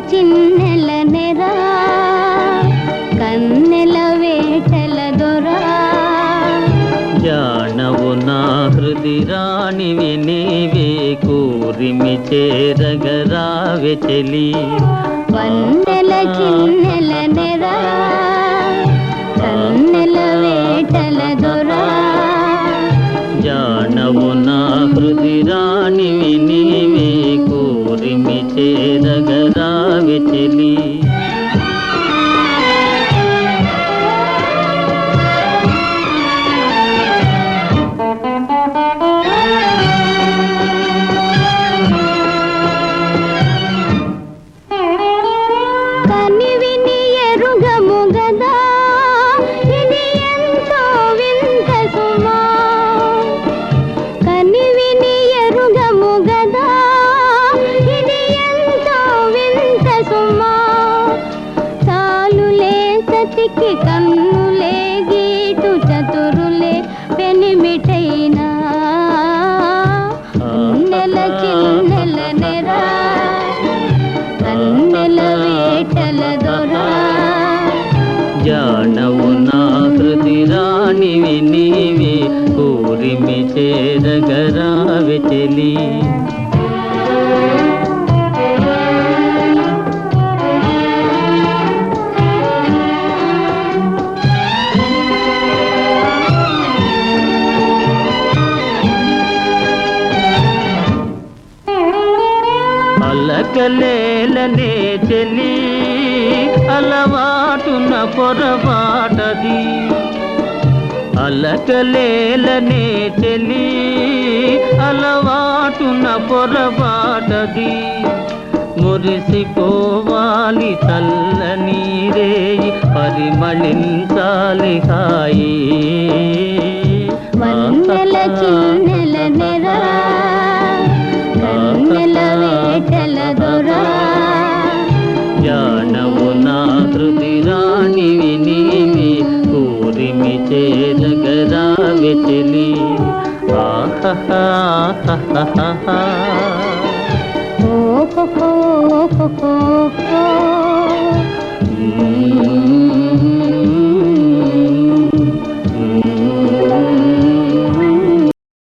చిన్నెల నెరా కన్నెల వేటల దొరా జానవు నా హృది రాణివి నీవే కూరిమి చేరగరావె చెలి వన్నెల చిన్నెల నెరా కన్నెల వేటల దొరా జానవు నా హృది రాణివి నీవే కూరిమి చేరగరావె చెలి కనివిని ఎరుగము గదా ఇది ఎంతో వింత సుమా కనివిని ఎరుగము గదా ఇది ఎంతో వింత సుమా చాలులే సతికి కన్నులే గీటు చతురులే పెనిమిటైనా నెల చిన్నెల నెరా కన్నెల వేటల దొరా జానవు నా హృది రాణివి నీవే కూరిమి చేరగరావె చెలి అలకలేలనే చెలి అలవాటున పొరపాటది అలకలేలనే చెలి అలవాటున పొరపాటది మురిసిపోవాలి చల్లని రేయి పరిమళించాలి హాయి వన్నెల చిన్నెల నెరా కన్నెల వేటల దొరా జానవు నా హృది రాణివి నీవే కూరిమి చేరగరావె చెలి ఆహా